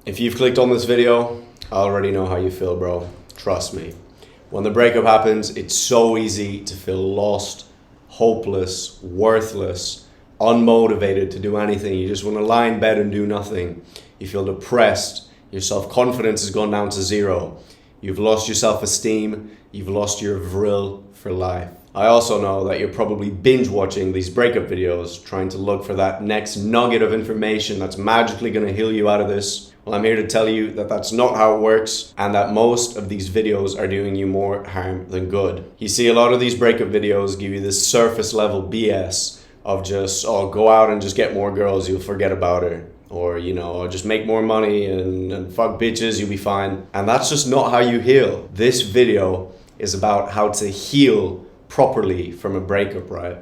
If you've clicked on this video, I already know how you feel, bro. Trust me. When the breakup happens, it's so easy to feel lost, hopeless, worthless, unmotivated to do anything. You just want to lie in bed and do nothing. You feel depressed. Your self-confidence has gone down to zero. You've lost your self-esteem. You've lost your vril for life. I also know that you're probably binge watching these breakup videos, trying to look for that next nugget of information that's magically going to heal you out of this. Well, I'm here to tell you that that's not how it works, and that most of these videos are doing you more harm than good. You see, a lot of these breakup videos give you this surface level BS of just, oh, go out and just get more girls, you'll forget about her. Or, just make more money and fuck bitches, you'll be fine. And that's just not how you heal. This video is about how to heal properly from a breakup, right?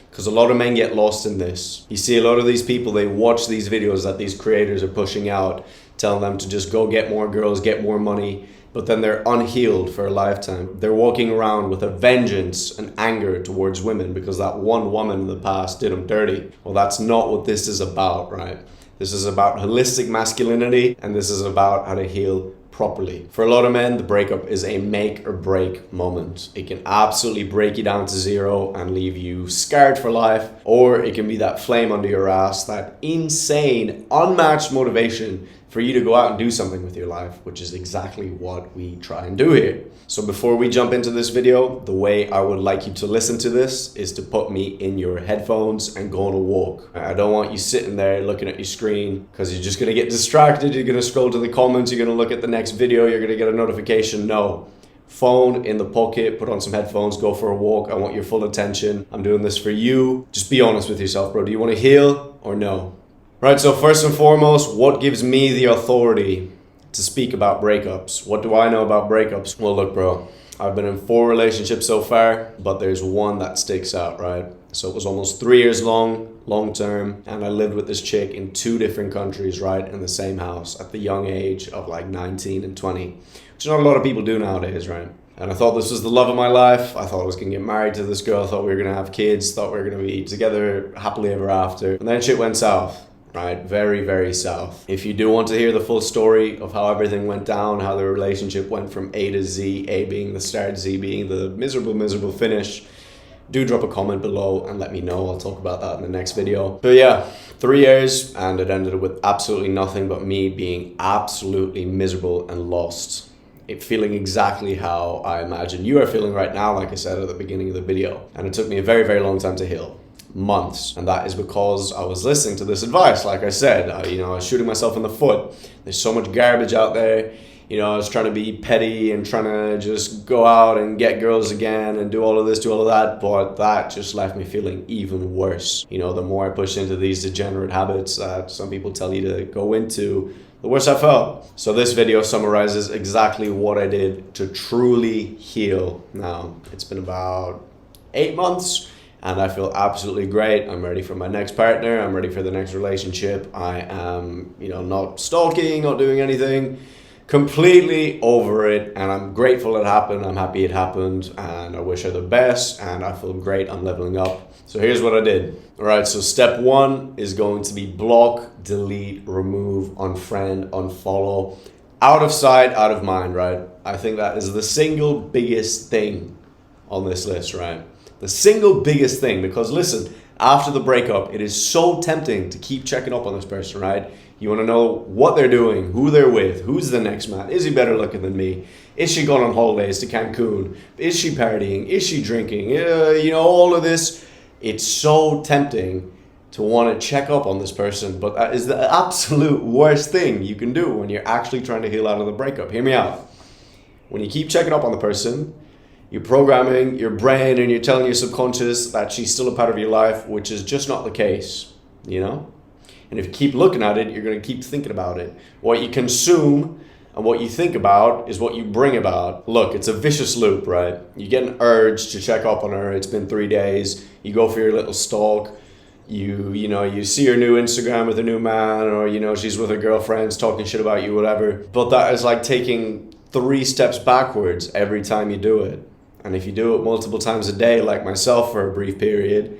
Because a lot of men get lost in this. You see, a lot of these people, they watch these videos that these creators are pushing out, telling them to just go get more girls, get more money, but then they're unhealed for a lifetime. They're walking around with a vengeance and anger towards women because that one woman in the past did them dirty. Well, that's not what this is about, right? This is about holistic masculinity, and this is about how to heal properly. For a lot of men, the breakup is a make or break moment. It can absolutely break you down to zero and leave you scarred for life, or it can be that flame under your ass, that insane, unmatched motivation for you to go out and do something with your life, which is exactly what we try and do here. So before we jump into this video, the way I would like you to listen to this is to put me in your headphones and go on a walk. I don't want you sitting there looking at your screen because you're just gonna get distracted, you're gonna scroll to the comments, you're gonna look at the next video, you're gonna get a notification. No. Phone in the pocket, put on some headphones, go for a walk. I want your full attention. I'm doing this for you. Just be honest with yourself, bro. Do you want to heal or no? Right, so first and foremost, what gives me the authority to speak about breakups? What do I know about breakups? Well, look, bro, I've been in 4 relationships so far, but there's one that sticks out, right? So it was almost 3 years long term, and I lived with this chick in 2 different countries, right, in the same house at the young age of like 19 and 20, which not a lot of people do nowadays, right? And I thought this was the love of my life. I thought I was gonna get married to this girl, thought we were gonna have kids, thought we were gonna be together happily ever after, and then shit went south. Right? Very, very south. If you do want to hear the full story of how everything went down, how the relationship went from A to Z, A being the start, Z being the miserable finish, do drop a comment below and let me know. I'll talk about that in the next video. But yeah, 3 years, and it ended with absolutely nothing but me being absolutely miserable and lost. It feeling exactly how I imagine you are feeling right now, like I said at the beginning of the video. And it took me a very, very long time to heal. Months. And that is because I was listening to this advice. Like I said, I was shooting myself in the foot. There's so much garbage out there. I was trying to be petty and trying to just go out and get girls again and do all of this, do all of that, but that just left me feeling even worse. The more I pushed into these degenerate habits that some people tell you to go into, the worse I felt. So this video summarizes exactly what I did to truly heal. Now, it's been about 8 months. And I feel absolutely great. I'm ready for my next partner. I'm ready for the next relationship. I am, not stalking, not doing anything. Completely over it. And I'm grateful it happened. I'm happy it happened. And I wish her the best. And I feel great. I'm leveling up. So here's what I did. All right, so step 1 is going to be block, delete, remove, unfriend, unfollow. Out of sight, out of mind, right? I think that is the single biggest thing on this list, right? The single biggest thing, because listen, after the breakup, it is so tempting to keep checking up on this person, right? You want to know what they're doing, who they're with, who's the next man, is he better looking than me? Is she going on holidays to Cancun? Is she partying? Is she drinking? All of this. It's so tempting to want to check up on this person, but that is the absolute worst thing you can do when you're actually trying to heal out of the breakup. Hear me out. When you keep checking up on the person, you're programming your brain and you're telling your subconscious that she's still a part of your life, which is just not the case, And if you keep looking at it, you're going to keep thinking about it. What you consume and what you think about is what you bring about. Look, it's a vicious loop, right? You get an urge to check up on her. It's been 3 days. You go for your little stalk. You see her new Instagram with a new man, or, she's with her girlfriends talking shit about you, whatever. But that is like taking 3 steps backwards every time you do it. And if you do it multiple times a day, like myself for a brief period,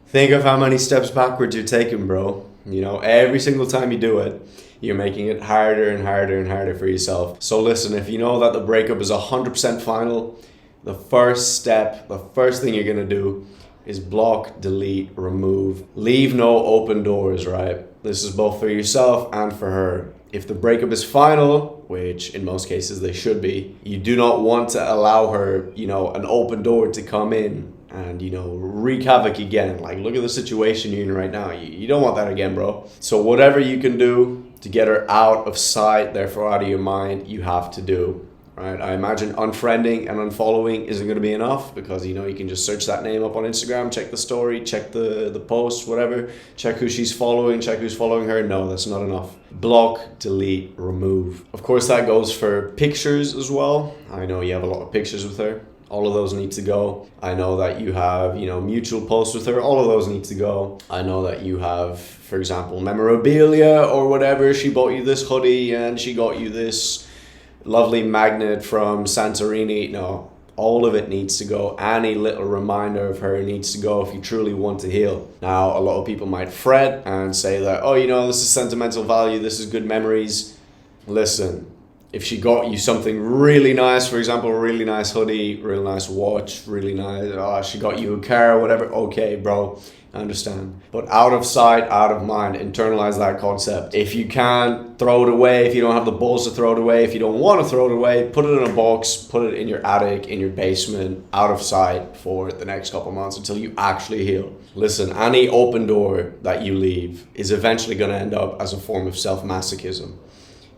think of how many steps backwards you're taking, bro. You know, every single time you do it, you're making it harder and harder and harder for yourself. So listen, if you know that the breakup is 100% final, the first step, the first thing you're gonna do is block, delete, remove. Leave no open doors, right? This is both for yourself and for her. If the breakup is final, which in most cases they should be, you do not want to allow her, you know, an open door to come in and, you know, wreak havoc again. Like, look at the situation you're in right now. You don't want that again, bro. So whatever you can do to get her out of sight, therefore out of your mind, you have to do. Right? I imagine unfriending and unfollowing isn't going to be enough because, you know, you can just search that name up on Instagram, check the story, check the post, whatever, check who she's following, check who's following her. No, that's not enough. Block, delete, remove. Of course, that goes for pictures as well. I know you have a lot of pictures with her. All of those need to go. I know that you have, you know, mutual posts with her. All of those need to go. I know that you have, for example, memorabilia or whatever. She bought you this hoodie and she got you this lovely magnet from Santorini. No, all of it needs to go. Any little reminder of her needs to go if you truly want to heal. Now, a lot of people might fret and say that, oh, you know, this is sentimental value, this is good memories. Listen, if she got you something really nice, for example, a really nice hoodie, really nice watch, really nice, she got you a car, whatever, okay, bro, I understand. But out of sight, out of mind, internalize that concept. If you can't throw it away, if you don't have the balls to throw it away, if you don't want to throw it away, put it in a box, put it in your attic, in your basement, out of sight for the next couple months until you actually heal. Listen, any open door that you leave is eventually going to end up as a form of self-masochism.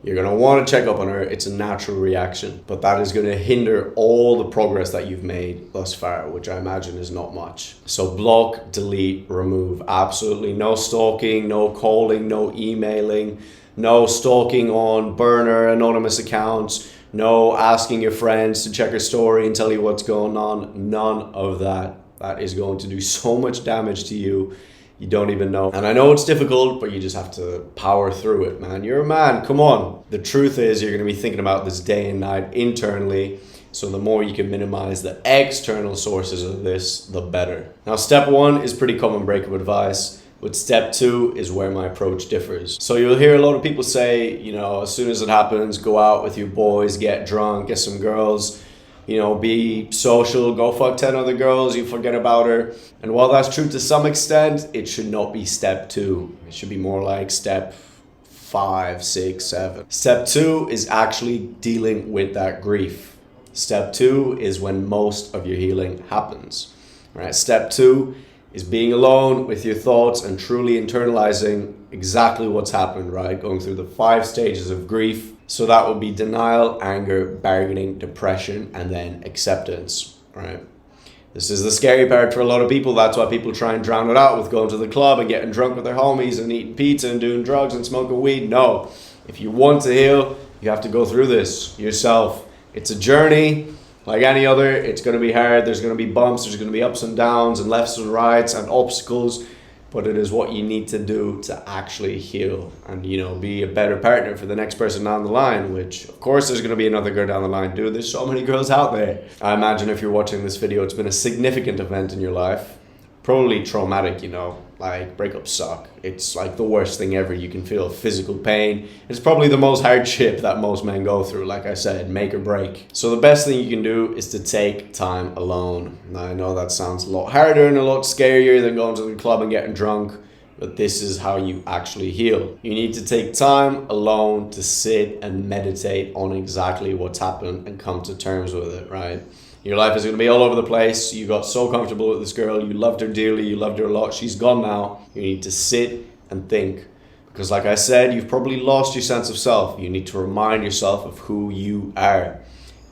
You're going to want to check up on her. It's a natural reaction, but that is going to hinder all the progress that you've made thus far, which I imagine is not much. So block, delete, remove. Absolutely no stalking, no calling, no emailing, no stalking on burner, anonymous accounts, no asking your friends to check her story and tell you what's going on. None of that. That is going to do so much damage to you. You don't even know. And I know it's difficult, but you just have to power through it, man. You're a man, come on. The truth is you're going to be thinking about this day and night internally. So the more you can minimize the external sources of this, the better. Now, step 1 is pretty common breakup advice. But step 2 is where my approach differs. So you'll hear a lot of people say, you know, as soon as it happens, go out with your boys, get drunk, get some girls, you know, be social, go fuck 10 other girls, you forget about her. And while that's true to some extent, it should not be step 2. It should be more like step 5, 6, 7. Step 2 is actually dealing with that grief. Step 2 is when most of your healing happens. Right? Step 2 is being alone with your thoughts and truly internalizing exactly what's happened, right? Going through the 5 stages of grief. So that would be denial, anger, bargaining, depression, and then acceptance, right? This is the scary part for a lot of people. That's why people try and drown it out with going to the club and getting drunk with their homies and eating pizza and doing drugs and smoking weed. No, if you want to heal, you have to go through this yourself. It's a journey like any other. It's going to be hard. There's going to be bumps. There's going to be ups and downs and lefts and rights and obstacles. But it is what you need to do to actually heal and, you know, be a better partner for the next person down the line, which, of course, there's going to be another girl down the line. Dude, there's so many girls out there. I imagine if you're watching this video, it's been a significant event in your life. Probably traumatic, you know, like breakups suck. It's like the worst thing ever. You can feel physical pain. It's probably the most hardship that most men go through. Like I said, make or break. So the best thing you can do is to take time alone. Now, I know that sounds a lot harder and a lot scarier than going to the club and getting drunk, but this is how you actually heal. You need to take time alone to sit and meditate on exactly what's happened and come to terms with it, right? Your life is going to be all over the place. You got so comfortable with this girl. You loved her dearly. You loved her a lot. She's gone now. You need to sit and think. Because like I said, you've probably lost your sense of self. You need to remind yourself of who you are.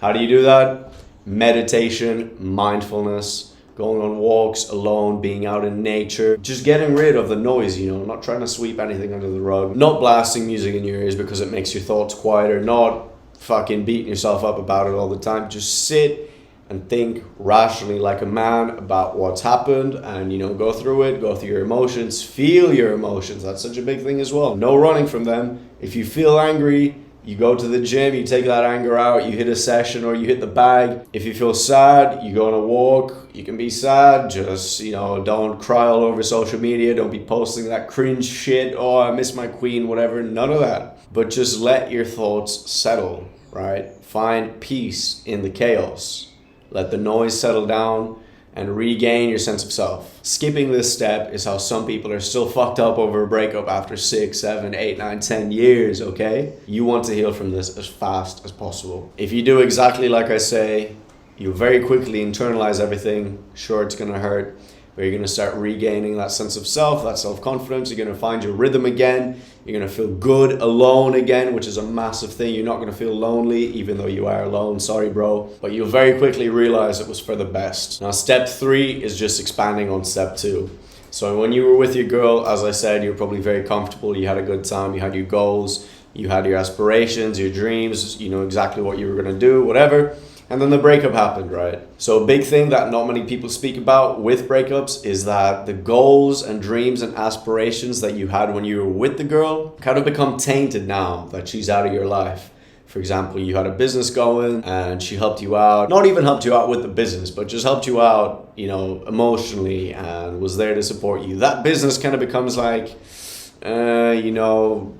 How do you do that? Meditation, mindfulness, going on walks alone, being out in nature. Just getting rid of the noise, you know, not trying to sweep anything under the rug. Not blasting music in your ears because it makes your thoughts quieter. Not fucking beating yourself up about it all the time. Just sit and think rationally like a man about what's happened and, you know, go through it, go through your emotions, feel your emotions. That's such a big thing as well. No running from them. If you feel angry, You go to the gym, you take that anger out, you hit a session or you hit the bag. If you feel sad, you go on a walk. You can be sad, just, don't cry all over social media. Don't be posting that cringe shit. Oh, I miss my queen, whatever. None of that. But just let your thoughts settle, right? Find peace in the chaos. Let the noise settle down and regain your sense of self. Skipping this step is how some people are still fucked up over a breakup after 6, 7, 8, 9, 10 years, okay? You want to heal from this as fast as possible. If you do exactly like I say, you very quickly internalize everything. Sure, it's gonna hurt, but you're gonna start regaining that sense of self, that self-confidence. You're gonna find your rhythm again. You're gonna feel good alone again, which is a massive thing. You're not gonna feel lonely, even though you are alone. Sorry, bro. But you'll very quickly realize it was for the best. Now, step 3 is just expanding on step 2. So when you were with your girl, as I said, you're probably very comfortable. You had a good time. You had your goals. You had your aspirations, your dreams. You know exactly what you were gonna do, whatever. And then the breakup happened, right? So a big thing that not many people speak about with breakups is that the goals and dreams and aspirations that you had when you were with the girl kind of become tainted now that she's out of your life. For example, you had a business going and she helped you out. Not even helped you out with the business, but just helped you out, emotionally and was there to support you. That business kind of becomes like,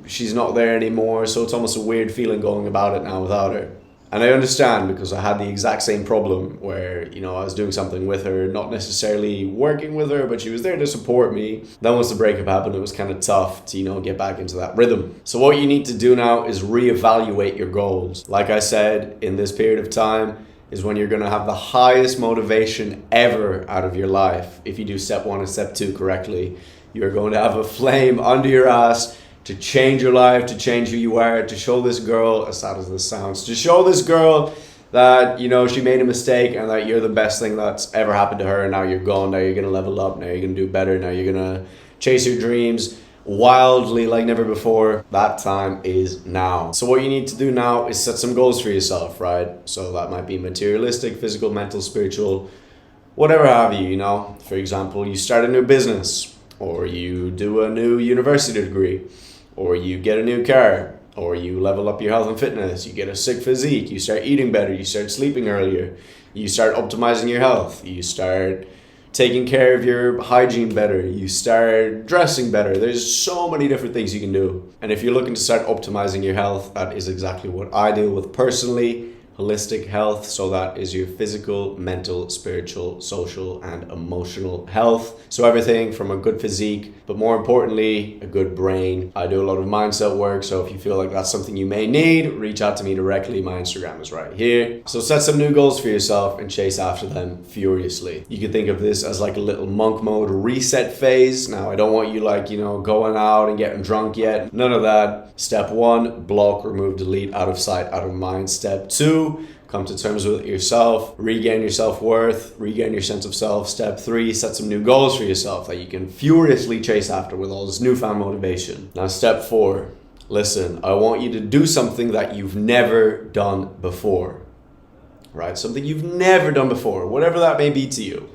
she's not there anymore. So it's almost a weird feeling going about it now without her. And I understand because I had the exact same problem where, I was doing something with her, not necessarily working with her, but she was there to support me. Then once the breakup happened, it was kind of tough to, get back into that rhythm. So what you need to do now is reevaluate your goals. Like I said, in this period of time is when you're going to have the highest motivation ever out of your life. If you do step 1 and step 2 correctly, you're going to have a flame under your ass to change your life, to change who you are, to show this girl, as sad as this sounds, to show this girl that, she made a mistake and that you're the best thing that's ever happened to her. And now you're gone. Now you're going to level up. Now you're going to do better. Now you're going to chase your dreams wildly like never before. That time is now. So what you need to do now is set some goals for yourself, right? So that might be materialistic, physical, mental, spiritual, whatever have you, For example, you start a new business, or you do a new university degree, or you get a new car, or you level up your health and fitness, you get a sick physique, you start eating better, you start sleeping earlier, you start optimizing your health, you start taking care of your hygiene better, you start dressing better. There's so many different things you can do. And if you're looking to start optimizing your health, that is exactly what I deal with personally. Holistic health, so that is your physical, mental, spiritual, social, and emotional health. So everything from a good physique, but more importantly, a good brain. I do a lot of mindset work, so if you feel like that's something you may need, reach out to me directly. My Instagram is right here. So set some new goals for yourself and chase after them furiously. You can think of this as like a little monk mode reset phase. Now, I don't want you going out and getting drunk yet. None of that. Step 1, block, remove, delete, out of sight, out of mind. Step 2, come to terms with yourself, regain your self-worth, regain your sense of self. Step 3, set some new goals for yourself that you can furiously chase after with all this newfound motivation. Now, step 4, listen, I want you to do something that you've never done before, right? Something you've never done before, whatever that may be to you.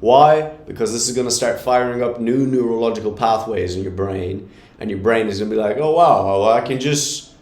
Why? Because this is going to start firing up new neurological pathways in your brain, and your brain is going to be like, oh, wow, well, I can just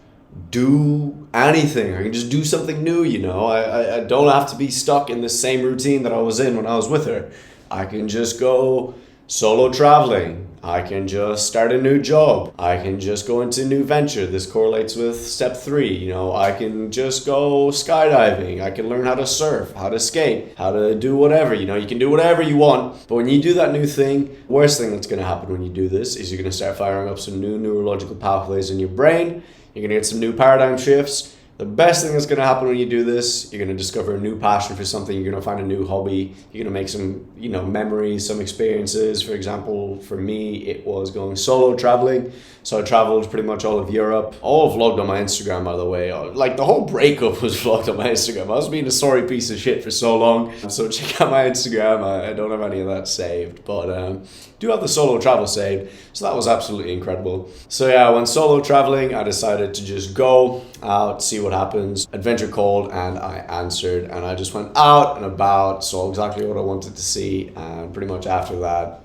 do anything. I can just do something new, I don't have to be stuck in the same routine that I was in when I was with her. I can just go solo traveling. I can just start a new job. I can just go into a new venture. This correlates with step 3. I can just go skydiving. I can learn how to surf, how to skate, how to do whatever. You can do whatever you want. But when you do that new thing, worst thing that's going to happen when you do this is you're going to start firing up some new neurological pathways in your brain. You're going to get some new paradigm shifts. The best thing that's going to happen when you do this, you're going to discover a new passion for something. You're going to find a new hobby. You're going to make some, memories, some experiences. For example, for me, it was going solo traveling. So I traveled pretty much all of Europe. All vlogged on my Instagram, by the way. Like, the whole breakup was vlogged on my Instagram. I was being a sorry piece of shit for so long. So check out my Instagram. I don't have any of that saved, but do have the solo travel saved. So that was absolutely incredible. So yeah, when solo traveling, I decided to just go out, see what happens. Adventure called and I answered, and I just went out and about, saw exactly what I wanted to see, and pretty much after that,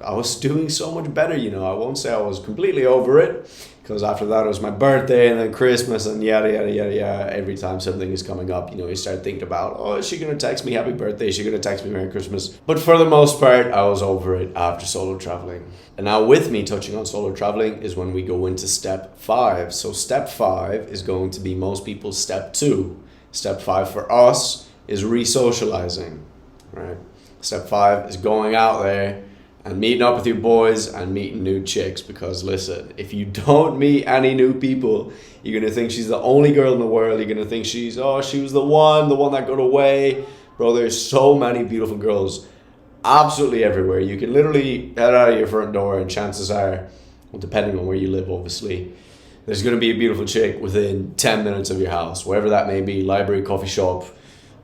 I was doing so much better, I won't say I was completely over it, Because after that, it was my birthday and then Christmas and yada, yada, yada, yada. Every time something is coming up, you start thinking about, oh, is she going to text me happy birthday? Is she going to text me Merry Christmas? But for the most part, I was over it after solo traveling. And now with me touching on solo traveling is when we go into step 5. So step 5 is going to be most people's step 2. Step 5 for us is re-socializing, right? Step 5 is going out there and meeting up with your boys and meeting new chicks. Because listen, if you don't meet any new people, you're going to think she's the only girl in the world. You're going to think she was the one that got away. Bro, there's so many beautiful girls absolutely everywhere. You can literally head out of your front door and chances are, well, depending on where you live, obviously, there's going to be a beautiful chick within 10 minutes of your house, wherever that may be, library, coffee shop.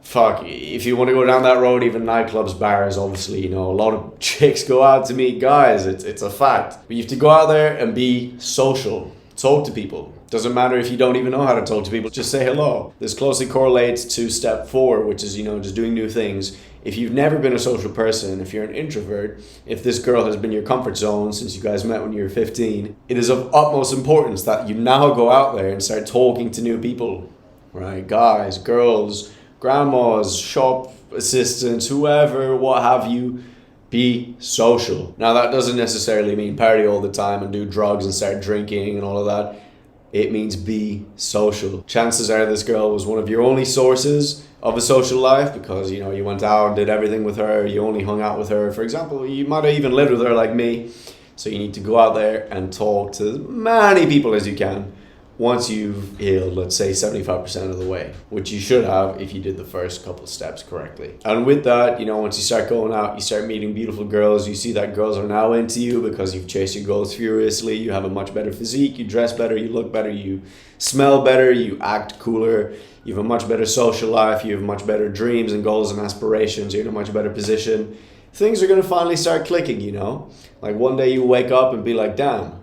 Fuck, if you want to go down that road, even nightclubs, bars, obviously, a lot of chicks go out to meet guys. It's a fact. But you have to go out there and be social. Talk to people. Doesn't matter if you don't even know how to talk to people. Just say hello. This closely correlates to step 4, which is, just doing new things. If you've never been a social person, if you're an introvert, if this girl has been your comfort zone since you guys met when you were 15, it is of utmost importance that you now go out there and start talking to new people, right? Guys, girls, grandmas, shop assistants, whoever, what have you. Be social. Now that doesn't necessarily mean party all the time and do drugs and start drinking and all of that. It means be social. Chances are this girl was one of your only sources of a social life because, you went out and did everything with her. You only hung out with her. For example, you might have even lived with her like me. So you need to go out there and talk to as many people as you can once you've healed, let's say 75% of the way, which you should have if you did the first couple steps correctly. And with that, once you start going out, you start meeting beautiful girls, you see that girls are now into you because you've chased your goals furiously, you have a much better physique, you dress better, you look better, you smell better, you act cooler, you have a much better social life, you have much better dreams and goals and aspirations, you're in a much better position. Things are going to finally start clicking, Like one day you wake up and be like, damn,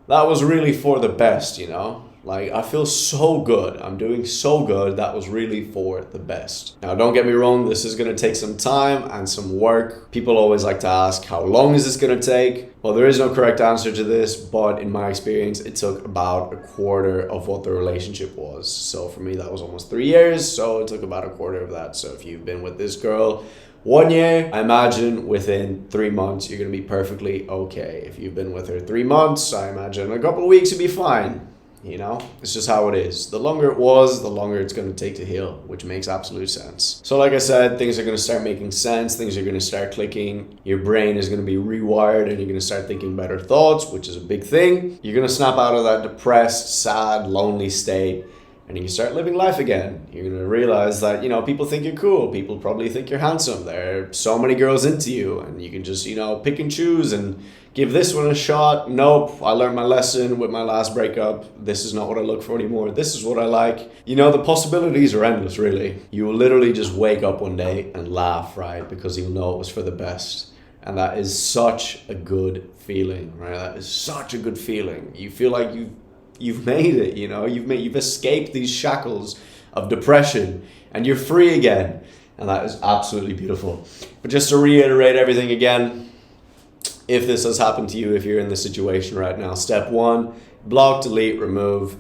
that was really for the best, Like, I feel so good. I'm doing so good. That was really for the best. Now, don't get me wrong. This is going to take some time and some work. People always like to ask, how long is this going to take? Well, there is no correct answer to this, but in my experience, it took about a quarter of what the relationship was. So for me, that was almost 3 years. So it took about a quarter of that. So if you've been with this girl 1 year, I imagine within 3 months, you're going to be perfectly okay. If you've been with her 3 months, I imagine a couple of weeks, you'll be fine. It's just how it is. The longer it was, the longer it's going to take to heal, which makes absolute sense. So like I said, things are going to start making sense. Things are going to start clicking. Your brain is going to be rewired and you're going to start thinking better thoughts, which is a big thing. You're going to snap out of that depressed, sad, lonely state and you can start living life again. You're going to realize that, people think you're cool. People probably think you're handsome. There are so many girls into you and you can just, pick and choose and give this one a shot. Nope, I learned my lesson with my last breakup. This is not what I look for anymore. This is what I like. The possibilities are endless, really. You will literally just wake up one day and laugh, right? Because you'll know it was for the best. And that is such a good feeling, right? That is such a good feeling. You feel like you've made it, you've escaped these shackles of depression and you're free again. And that is absolutely beautiful. But just to reiterate everything again, if this has happened to you, if you're in this situation right now, step 1, block, delete, remove,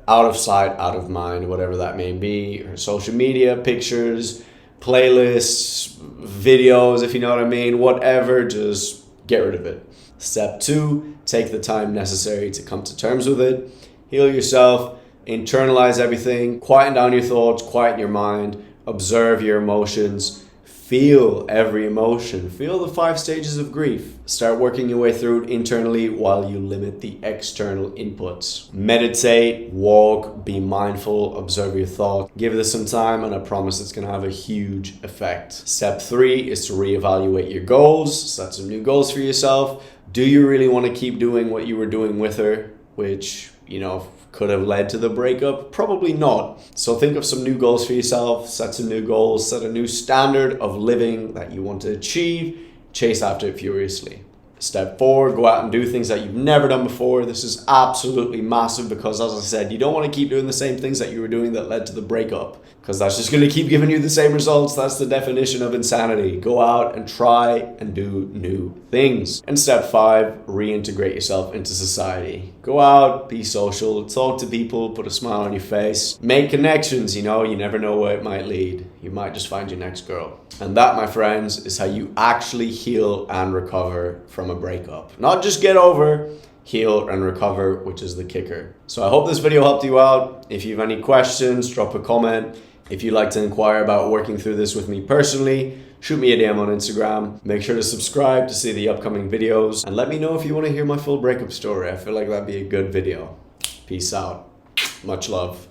out of sight, out of mind, whatever that may be, or social media, pictures, playlists, videos, if you know what I mean, whatever, just get rid of it. Step 2, take the time necessary to come to terms with it, heal yourself, internalize everything, quieten down your thoughts, quieten your mind, observe your emotions, feel every emotion. Feel the 5 stages of grief. Start working your way through it internally while you limit the external inputs. Meditate, walk, be mindful, observe your thoughts. Give this some time and I promise it's going to have a huge effect. Step 3 is to reevaluate your goals. Set some new goals for yourself. Do you really want to keep doing what you were doing with her? Which, could have led to the breakup? Probably not. So think of some new goals for yourself, set some new goals, set a new standard of living that you want to achieve, chase after it furiously. Step 4, go out and do things that you've never done before. This is absolutely massive because, as I said, you don't want to keep doing the same things that you were doing that led to the breakup because that's just going to keep giving you the same results. That's the definition of insanity. Go out and try and do new things. And step 5, reintegrate yourself into society. Go out, be social, talk to people, put a smile on your face, make connections, you never know where it might lead. You might just find your next girl. And that, my friends, is how you actually heal and recover from a breakup. Not just get over, heal and recover, which is the kicker. So I hope this video helped you out. If you have any questions, drop a comment. If you'd like to inquire about working through this with me personally, shoot me a DM on Instagram. Make sure to subscribe to see the upcoming videos, and let me know if you want to hear my full breakup story. I feel like that'd be a good video. Peace out. Much love.